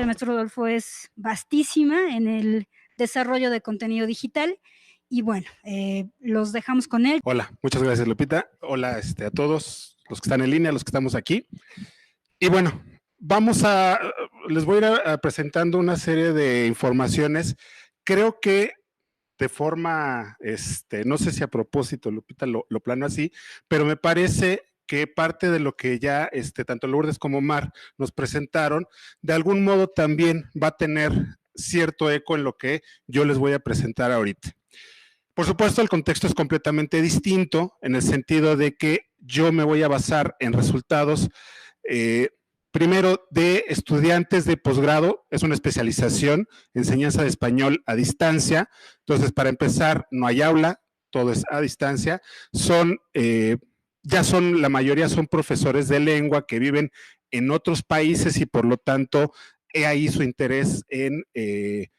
del maestro Rodolfo es vastísima en el desarrollo de contenido digital y bueno, los dejamos con él. Hola, muchas gracias, Lupita. Hola a todos los que están en línea, los que estamos aquí. Y bueno, les voy a ir presentando una serie de informaciones. Creo que de forma, no sé si a propósito, Lupita lo planeo así, pero me parece que parte de lo que ya tanto Lourdes como Mar nos presentaron, de algún modo también va a tener cierto eco en lo que yo les voy a presentar ahorita. Por supuesto, el contexto es completamente distinto en el sentido de que yo me voy a basar en resultados, primero, de estudiantes de posgrado. Es una especialización, enseñanza de español a distancia. Entonces, para empezar, no hay aula, todo es a distancia. La mayoría son profesores de lengua que viven en otros países y por lo tanto, he ahí su interés en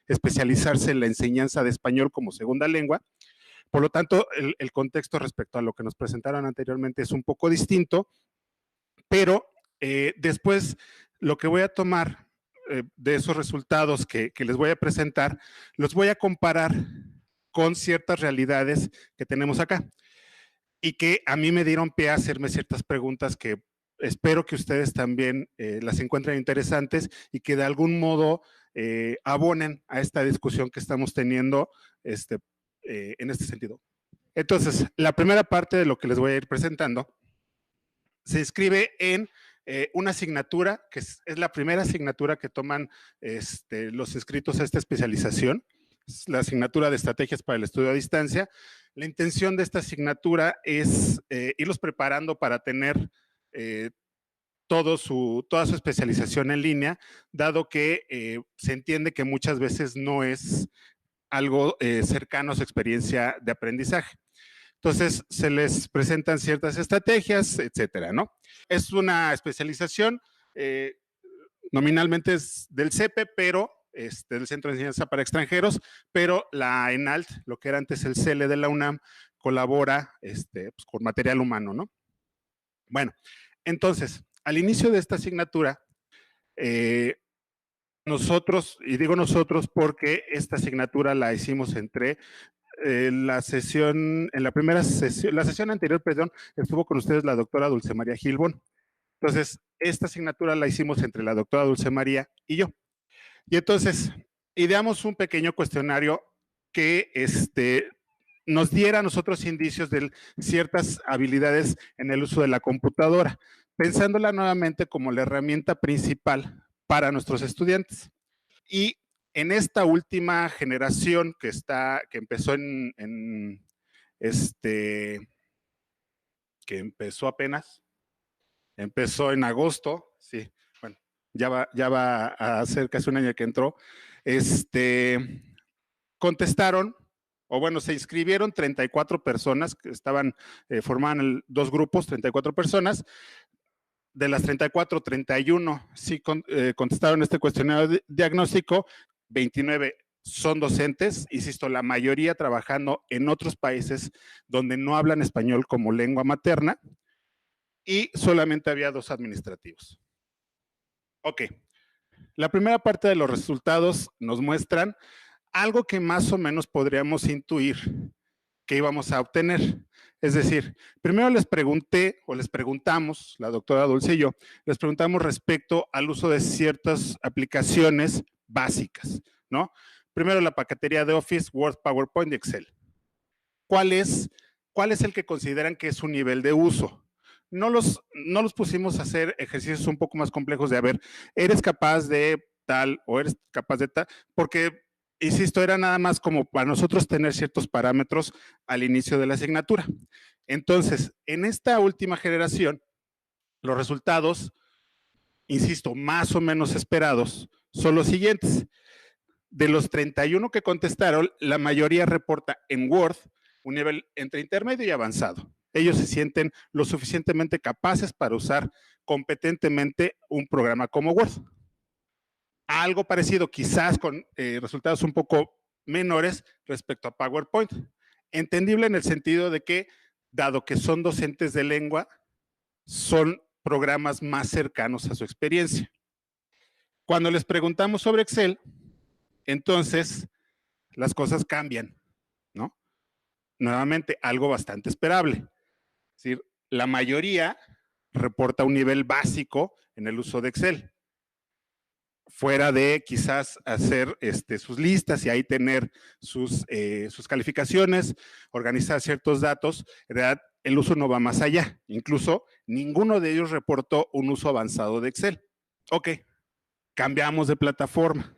especializarse en la enseñanza de español como segunda lengua. Por lo tanto, el contexto respecto a lo que nos presentaron anteriormente es un poco distinto, pero después lo que voy a tomar de esos resultados que les voy a presentar, los voy a comparar con ciertas realidades que tenemos acá y que a mí me dieron pie a hacerme ciertas preguntas que espero que ustedes también las encuentren interesantes y que de algún modo abonen a esta discusión que estamos teniendo en este sentido. Entonces, la primera parte de lo que les voy a ir presentando se inscribe en una asignatura, que es la primera asignatura que toman los inscritos a esta especialización, es la asignatura de estrategias para el estudio a distancia. La intención de esta asignatura es irlos preparando para tener toda su especialización en línea, dado que se entiende que muchas veces no es algo cercano a su experiencia de aprendizaje. Entonces, se les presentan ciertas estrategias, etcétera, ¿no? Es una especialización, nominalmente es del CEPE, pero del Centro de Enseñanza para Extranjeros, pero la ENALT, lo que era antes el CELE de la UNAM, colabora pues, con material humano, ¿no? Bueno, entonces, al inicio de esta asignatura, nosotros, y digo nosotros porque esta asignatura la hicimos entre en la sesión anterior, perdón, estuvo con ustedes la doctora Dulce María Gilbón. Entonces, esta asignatura la hicimos entre la doctora Dulce María y yo. Y entonces, ideamos un pequeño cuestionario que nos diera a nosotros indicios de ciertas habilidades en el uso de la computadora, pensándola nuevamente como la herramienta principal para nuestros estudiantes. Y en esta última generación que empezó que empezó en agosto, sí, bueno, ya va a ser casi un año que entró, contestaron, o bueno, se inscribieron 34 personas que formaban dos grupos, 34 personas. De las 34, 31 sí contestaron este cuestionario diagnóstico, 29 son docentes, insisto, la mayoría trabajando en otros países donde no hablan español como lengua materna, y solamente había 2 administrativos. Ok, la primera parte de los resultados nos muestran algo que más o menos podríamos intuir que íbamos a obtener. Es decir, primero les preguntamos, la doctora Dulce y yo, les preguntamos respecto al uso de ciertas aplicaciones básicas, ¿no? Primero la paquetería de Office, Word, PowerPoint y Excel. ¿Cuál es el que consideran que es su nivel de uso? No los pusimos a hacer ejercicios un poco más complejos de, a ver, ¿eres capaz de tal o eres capaz de tal? Porque, insisto, era nada más como para nosotros tener ciertos parámetros al inicio de la asignatura. Entonces, en esta última generación, los resultados, insisto, más o menos esperados, son los siguientes. De los 31 que contestaron, la mayoría reporta en Word un nivel entre intermedio y avanzado. Ellos se sienten lo suficientemente capaces para usar competentemente un programa como Word. Algo parecido, quizás con resultados un poco menores respecto a PowerPoint. Entendible en el sentido de que, dado que son docentes de lengua, son programas más cercanos a su experiencia. Cuando les preguntamos sobre Excel, entonces las cosas cambian, ¿no? Nuevamente, algo bastante esperable. Es decir, la mayoría reporta un nivel básico en el uso de Excel. Fuera de quizás hacer sus listas y ahí tener sus calificaciones, organizar ciertos datos, en realidad el uso no va más allá. Incluso ninguno de ellos reportó un uso avanzado de Excel. Ok, cambiamos de plataforma.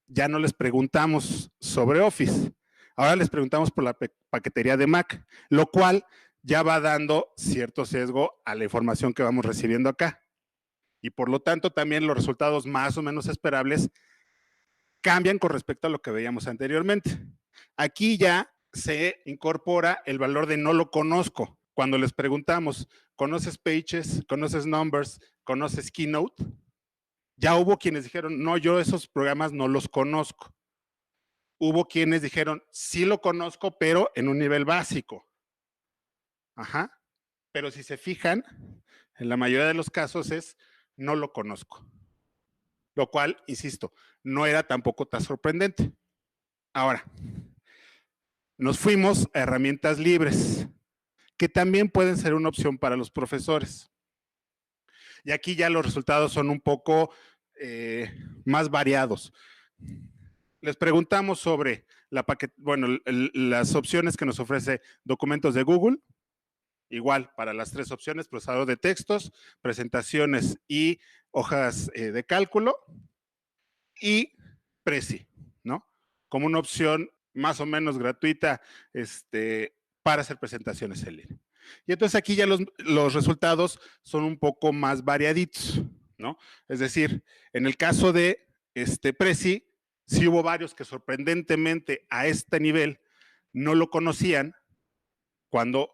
Ya no les preguntamos sobre Office. Ahora les preguntamos por la paquetería de Mac, lo cual ya va dando cierto sesgo a la información que vamos recibiendo acá. Y por lo tanto también los resultados más o menos esperables cambian con respecto a lo que veíamos anteriormente. Aquí ya se incorpora el valor de no lo conozco. Cuando les preguntamos, ¿conoces Pages? ¿Conoces Numbers? ¿Conoces Keynote? Ya hubo quienes dijeron, no, yo esos programas no los conozco. Hubo quienes dijeron, sí lo conozco, pero en un nivel básico. Ajá. Pero si se fijan, en la mayoría de los casos es, no lo conozco. Lo cual, insisto, no era tampoco tan sorprendente. Ahora, nos fuimos a herramientas libres, que también pueden ser una opción para los profesores. Y aquí ya los resultados son un poco más variados. Les preguntamos sobre las opciones que nos ofrece documentos de Google. Igual, para las tres opciones, procesador de textos, presentaciones y hojas de cálculo. Y Prezi, ¿no? Como una opción más o menos gratuita para hacer presentaciones en línea. Y entonces aquí ya los resultados son un poco más variaditos, ¿no? Es decir, en el caso de Prezi, sí hubo varios que sorprendentemente a este nivel no lo conocían, cuando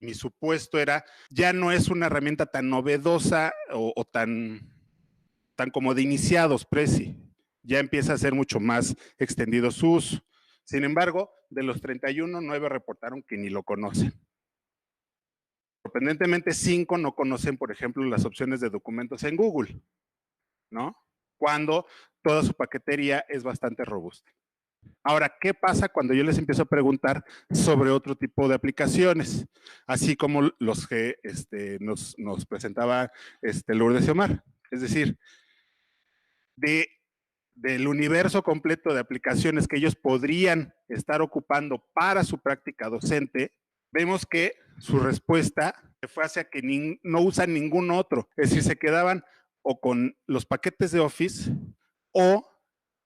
mi supuesto era, ya no es una herramienta tan novedosa o tan como de iniciados, Prezi. Ya empieza a ser mucho más extendido su uso. Sin embargo, de los 31, 9 reportaron que ni lo conocen. Sorprendentemente, 5 no conocen, por ejemplo, las opciones de documentos en Google, ¿no? Cuando toda su paquetería es bastante robusta. Ahora, ¿qué pasa cuando yo les empiezo a preguntar sobre otro tipo de aplicaciones? Así como los que nos presentaba Lourdes y Omar. Es decir, del universo completo de aplicaciones que ellos podrían estar ocupando para su práctica docente, vemos que su respuesta fue hacia que no usan ningún otro. Es decir, se quedaban o con los paquetes de Office o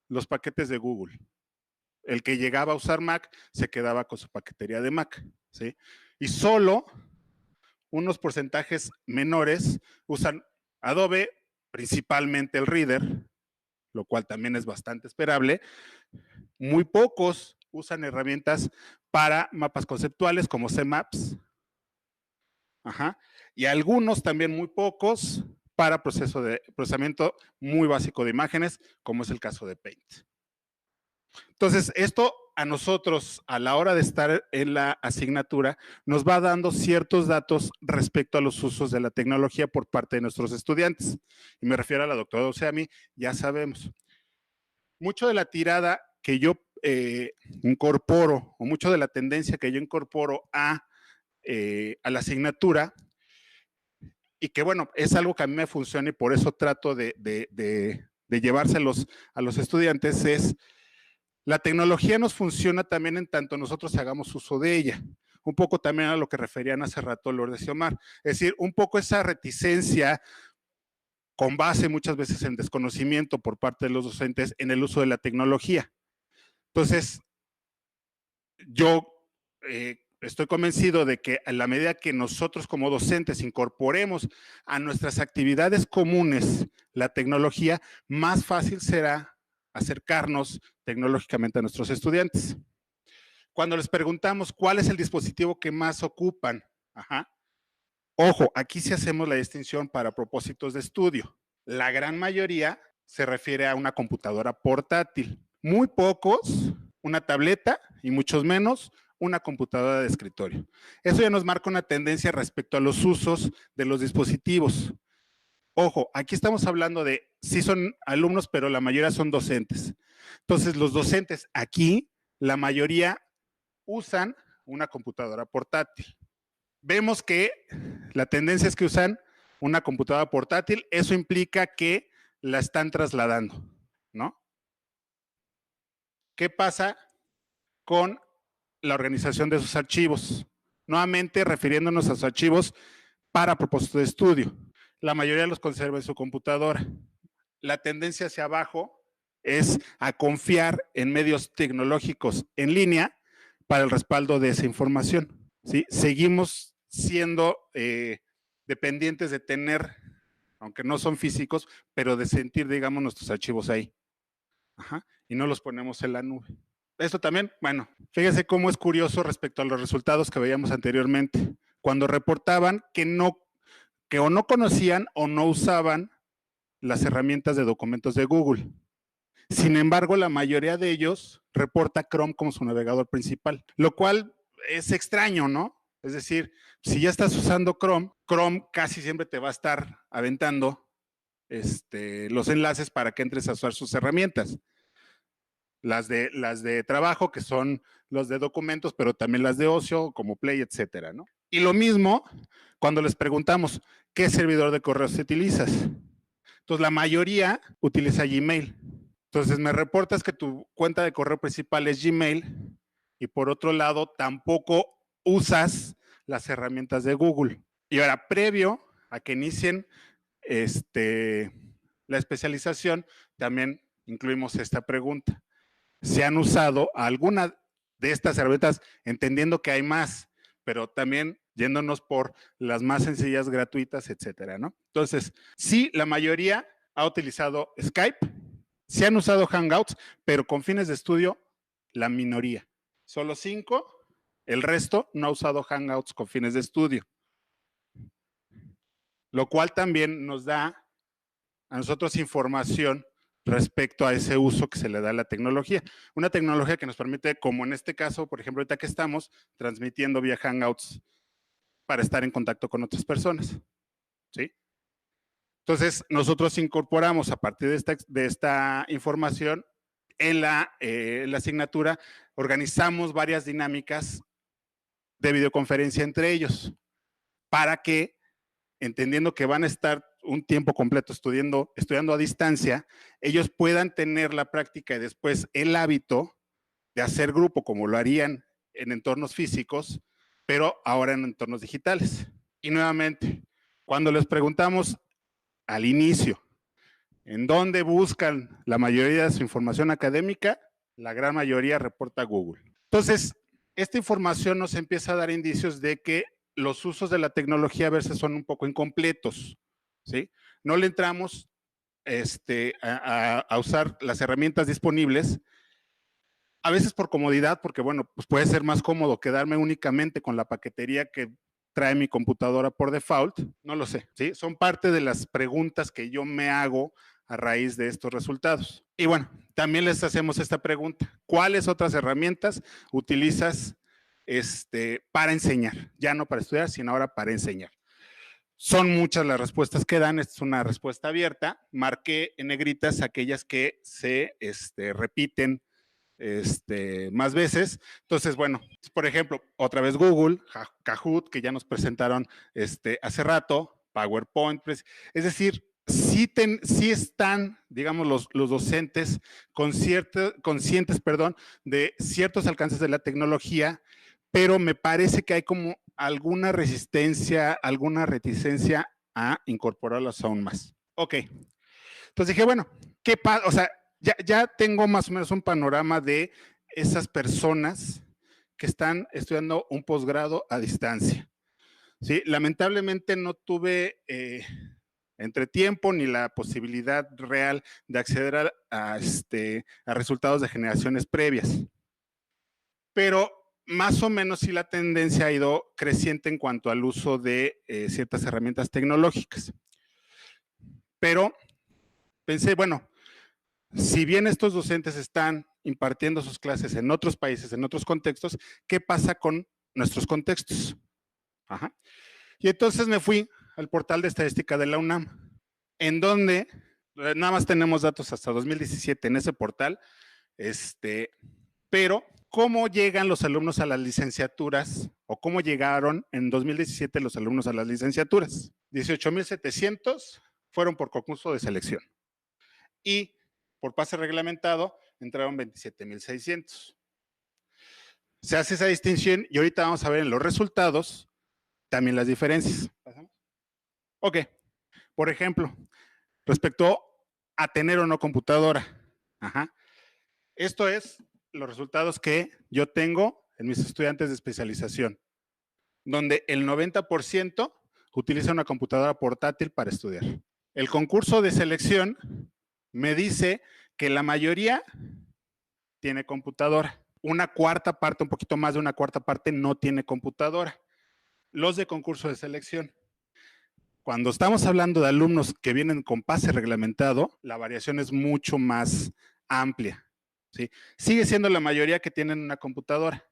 los paquetes de Google. El que llegaba a usar Mac se quedaba con su paquetería de Mac, ¿sí? Y solo unos porcentajes menores usan Adobe, principalmente el Reader, lo cual también es bastante esperable. Muy pocos usan herramientas para mapas conceptuales como CMaps. Ajá. Y algunos también muy pocos para procesamiento muy básico de imágenes, como es el caso de Paint. Entonces, esto a nosotros, a la hora de estar en la asignatura, nos va dando ciertos datos respecto a los usos de la tecnología por parte de nuestros estudiantes. Y me refiero a la doctora Oceami, ya sabemos. Mucho de la tirada que yo incorporo, o mucho de la tendencia que yo incorporo a la asignatura, y que bueno, es algo que a mí me funciona y por eso trato de llevárselos a los estudiantes, es la tecnología nos funciona también en tanto nosotros hagamos uso de ella. Un poco también a lo que referían hace rato Lourdes y Omar. Es decir, un poco esa reticencia con base muchas veces en desconocimiento por parte de los docentes en el uso de la tecnología. Entonces, yo estoy convencido de que a la medida que nosotros como docentes incorporemos a nuestras actividades comunes la tecnología, más fácil será acercarnos tecnológicamente a nuestros estudiantes. Cuando les preguntamos cuál es el dispositivo que más ocupan, ojo, aquí sí hacemos la distinción para propósitos de estudio. La gran mayoría se refiere a una computadora portátil. Muy pocos, una tableta y muchos menos, una computadora de escritorio. Eso ya nos marca una tendencia respecto a los usos de los dispositivos. Ojo, aquí estamos hablando de, sí son alumnos, pero la mayoría son docentes. Entonces, los docentes aquí, la mayoría usan una computadora portátil. Vemos que la tendencia es que usan una computadora portátil, eso implica que la están trasladando, ¿no? ¿Qué pasa con la organización de sus archivos? Nuevamente, refiriéndonos a sus archivos para propósito de estudio. La mayoría los conserva en su computadora. La tendencia hacia abajo es a confiar en medios tecnológicos en línea para el respaldo de esa información. ¿Sí? Seguimos siendo dependientes de tener, aunque no son físicos, pero de sentir, digamos, nuestros archivos ahí. Ajá, y no los ponemos en la nube. Esto también, bueno, fíjese cómo es curioso respecto a los resultados que veíamos anteriormente. Cuando reportaban que o no conocían o no usaban las herramientas de documentos de Google. Sin embargo, la mayoría de ellos reporta Chrome como su navegador principal, lo cual es extraño, ¿no? Es decir, si ya estás usando Chrome, Chrome casi siempre te va a estar aventando los enlaces para que entres a usar sus herramientas. Las de trabajo, que son los de documentos, pero también las de ocio, como Play, etcétera, ¿no? Y lo mismo cuando les preguntamos, ¿qué servidor de correos utilizas? Entonces, la mayoría utiliza Gmail. Entonces, me reportas que tu cuenta de correo principal es Gmail y por otro lado, tampoco usas las herramientas de Google. Y ahora, previo a que inicien la especialización, también incluimos esta pregunta. ¿Se han usado alguna de estas herramientas, entendiendo que hay más, pero también yéndonos por las más sencillas, gratuitas, etcétera, ¿no? Entonces, sí, la mayoría ha utilizado Skype, sí han usado Hangouts, pero con fines de estudio, la minoría. Solo 5, el resto no ha usado Hangouts con fines de estudio. Lo cual también nos da a nosotros información respecto a ese uso que se le da a la tecnología. Una tecnología que nos permite, como en este caso, por ejemplo, ahorita que estamos transmitiendo vía Hangouts para estar en contacto con otras personas. ¿Sí? Entonces, nosotros incorporamos a partir de esta información en la asignatura, organizamos varias dinámicas de videoconferencia entre ellos para que, entendiendo que van a estar un tiempo completo estudiando a distancia, ellos puedan tener la práctica y después el hábito de hacer grupo como lo harían en entornos físicos, pero ahora en entornos digitales. Y nuevamente, cuando les preguntamos al inicio, ¿en dónde buscan la mayoría de su información académica? La gran mayoría reporta Google. Entonces, esta información nos empieza a dar indicios de que los usos de la tecnología a veces son un poco incompletos, ¿sí? No le entramos a usar las herramientas disponibles, a veces por comodidad, porque bueno, pues puede ser más cómodo quedarme únicamente con la paquetería que trae mi computadora por default, no lo sé, ¿sí? Son parte de las preguntas que yo me hago a raíz de estos resultados. Y bueno, también les hacemos esta pregunta, ¿cuáles otras herramientas utilizas para enseñar? Ya no para estudiar, sino ahora para enseñar. Son muchas las respuestas que dan, esta es una respuesta abierta, marqué en negritas aquellas que se repiten más veces. Entonces, bueno, por ejemplo, otra vez Google, Kahoot, que ya nos presentaron hace rato, PowerPoint, es decir, sí están, digamos, los docentes conscientes, de ciertos alcances de la tecnología, pero me parece que hay como alguna resistencia, alguna reticencia a incorporarlos aún más. Ok, entonces dije, bueno, ¿qué pasa? O sea, ya tengo más o menos un panorama de esas personas que están estudiando un posgrado a distancia. ¿Sí? Lamentablemente no tuve entre tiempo ni la posibilidad real de acceder a resultados de generaciones previas. Pero más o menos sí la tendencia ha ido creciente en cuanto al uso de ciertas herramientas tecnológicas. Pero pensé, bueno, si bien estos docentes están impartiendo sus clases en otros países, en otros contextos, ¿qué pasa con nuestros contextos? Ajá. Y entonces me fui al portal de estadística de la UNAM. en donde nada más tenemos datos hasta 2017 en ese portal, pero ¿cómo llegan los alumnos a las licenciaturas o cómo llegaron en 2017 los alumnos a las licenciaturas? 18,700 fueron por concurso de selección y por pase reglamentado entraron 27,600. Se hace esa distinción y ahorita vamos a ver en los resultados también las diferencias. ¿Pasamos? Ok, por ejemplo, respecto a tener o no computadora. Ajá. Esto es los resultados que yo tengo en mis estudiantes de especialización, donde el 90% utiliza una computadora portátil para estudiar. El concurso de selección me dice que la mayoría tiene computadora. Una cuarta parte, un poquito más de una cuarta parte, no tiene computadora. Los de concurso de selección. Cuando estamos hablando de alumnos que vienen con pase reglamentado, la variación es mucho más amplia. ¿Sí? Sigue siendo la mayoría que tienen una computadora.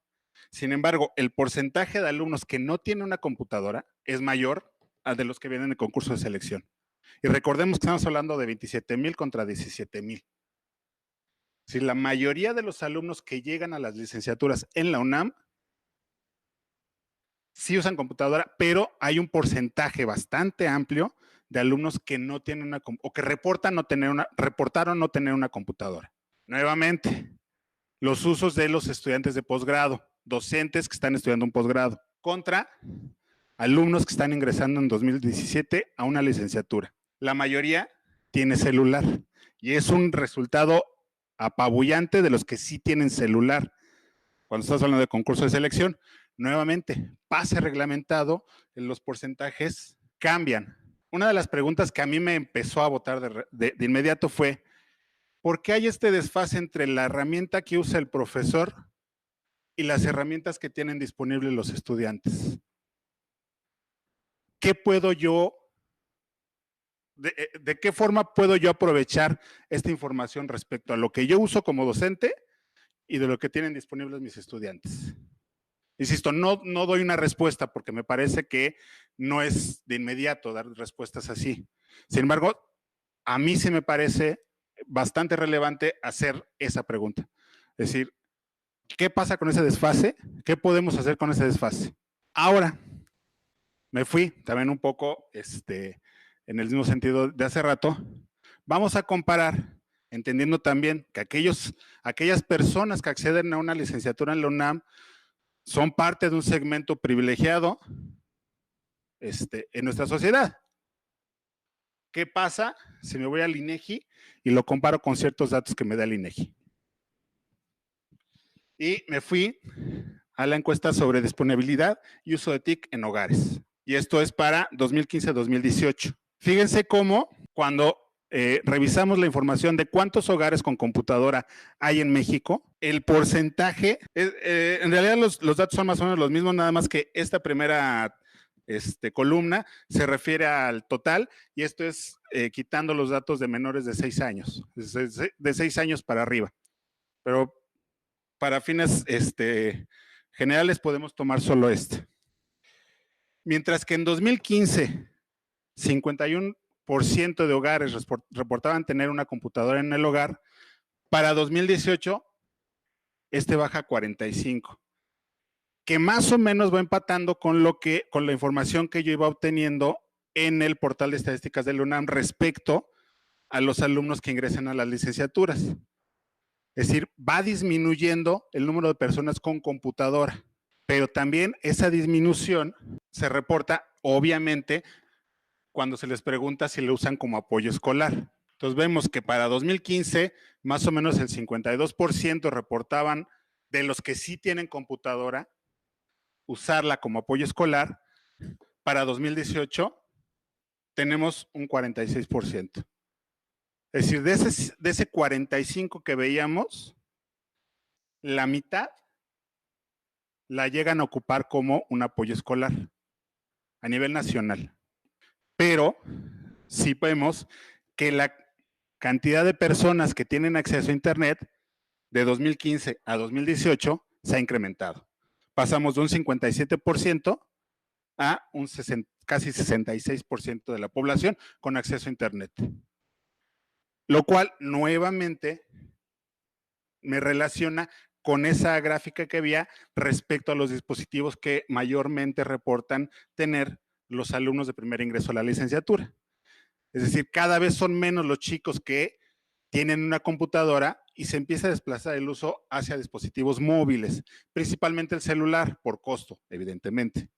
Sin embargo, el porcentaje de alumnos que no tienen una computadora es mayor al de los que vienen en concurso de selección. Y recordemos que estamos hablando de 27,000 contra 17,000. Si la mayoría de los alumnos que llegan a las licenciaturas en la UNAM sí usan computadora, pero hay un porcentaje bastante amplio de alumnos que no tienen una o que reportaron no tener una computadora. Nuevamente, los usos de los estudiantes de posgrado, docentes que están estudiando un posgrado, contra alumnos que están ingresando en 2017 a una licenciatura. La mayoría tiene celular y es un resultado apabullante de los que sí tienen celular. Cuando estás hablando de concurso de selección, nuevamente, pase reglamentado, los porcentajes cambian. Una de las preguntas que a mí me empezó a botar de inmediato fue, ¿por qué hay este desfase entre la herramienta que usa el profesor y las herramientas que tienen disponibles los estudiantes? ¿Qué puedo yo, de qué forma puedo yo aprovechar esta información respecto a lo que yo uso como docente y de lo que tienen disponibles mis estudiantes? Insisto, no doy una respuesta porque me parece que no es de inmediato dar respuestas así. Sin embargo, a mí sí me parece bastante relevante hacer esa pregunta. Es decir, ¿qué pasa con ese desfase? ¿Qué podemos hacer con ese desfase? Ahora, me fui también un poco en el mismo sentido de hace rato. Vamos a comparar, entendiendo también que aquellas personas que acceden a una licenciatura en la UNAM son parte de un segmento privilegiado en nuestra sociedad. ¿Qué pasa si me voy al INEGI y lo comparo con ciertos datos que me da el INEGI? Y me fui a la encuesta sobre disponibilidad y uso de TIC en hogares. Y esto es para 2015-2018. Fíjense cómo cuando revisamos la información de cuántos hogares con computadora hay en México, el porcentaje, en realidad los datos son más o menos los mismos, nada más que esta primera columna se refiere al total y esto es quitando los datos de menores de 6 años, de 6 años para arriba. Pero para fines generales podemos tomar solo este. Mientras que en 2015, 51% de hogares reportaban tener una computadora en el hogar, para 2018 baja a 45%, que más o menos va empatando con la información que yo iba obteniendo en el portal de estadísticas de la UNAM respecto a los alumnos que ingresan a las licenciaturas. Es decir, va disminuyendo el número de personas con computadora, pero también esa disminución se reporta, obviamente, cuando se les pregunta si lo usan como apoyo escolar. Entonces vemos que para 2015, más o menos el 52% reportaban de los que sí tienen computadora, usarla como apoyo escolar. Para 2018 tenemos un 46%. Es decir, de ese 45 que veíamos, la mitad la llegan a ocupar como un apoyo escolar a nivel nacional. Pero sí vemos que la cantidad de personas que tienen acceso a Internet de 2015 a 2018 se ha incrementado. Pasamos de un 57% a un casi 66% de la población con acceso a Internet. Lo cual nuevamente me relaciona con esa gráfica que había respecto a los dispositivos que mayormente reportan tener los alumnos de primer ingreso a la licenciatura. Es decir, cada vez son menos los chicos que tienen una computadora y se empieza a desplazar el uso hacia dispositivos móviles, principalmente el celular, por costo, evidentemente.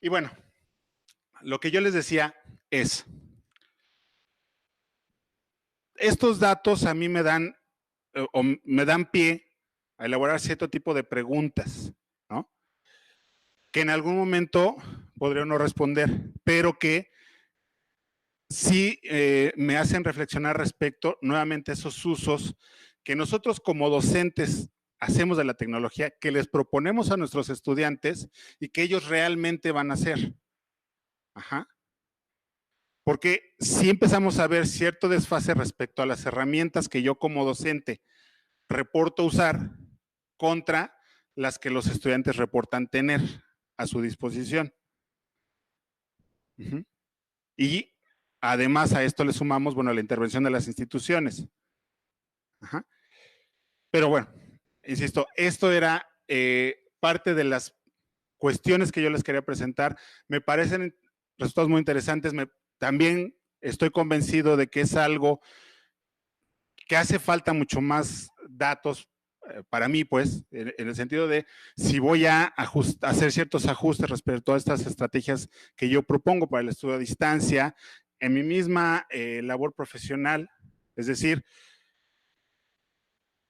Y bueno, lo que yo les decía es, estos datos a mí me dan pie a elaborar cierto tipo de preguntas, ¿no? Que en algún momento podría no responder, pero que sí me hacen reflexionar respecto nuevamente a esos usos que nosotros como docentes hacemos de la tecnología, que les proponemos a nuestros estudiantes y que ellos realmente van a hacer. Ajá. Porque sí empezamos a ver cierto desfase respecto a las herramientas que yo como docente reporto usar contra las que los estudiantes reportan tener a su disposición. Uh-huh. Y además a esto le sumamos, bueno, la intervención de las instituciones. Ajá. Pero bueno, insisto, esto era parte de las cuestiones que yo les quería presentar. Me parecen resultados muy interesantes. También estoy convencido de que es algo que hace falta mucho más datos para mí, pues, en el sentido de si voy a hacer ciertos ajustes respecto a estas estrategias que yo propongo para el estudio a distancia, en mi misma labor profesional, es decir,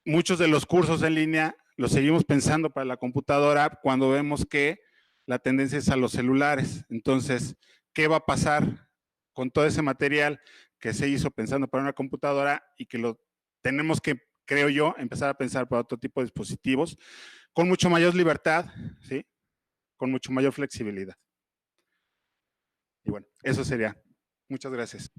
muchos de los cursos en línea los seguimos pensando para la computadora cuando vemos que la tendencia es a los celulares. Entonces, ¿qué va a pasar con todo ese material que se hizo pensando para una computadora y que lo tenemos que, creo yo, empezar a pensar para otro tipo de dispositivos con mucho mayor libertad, ¿sí? Con mucho mayor flexibilidad? Y bueno, eso sería. Muchas gracias.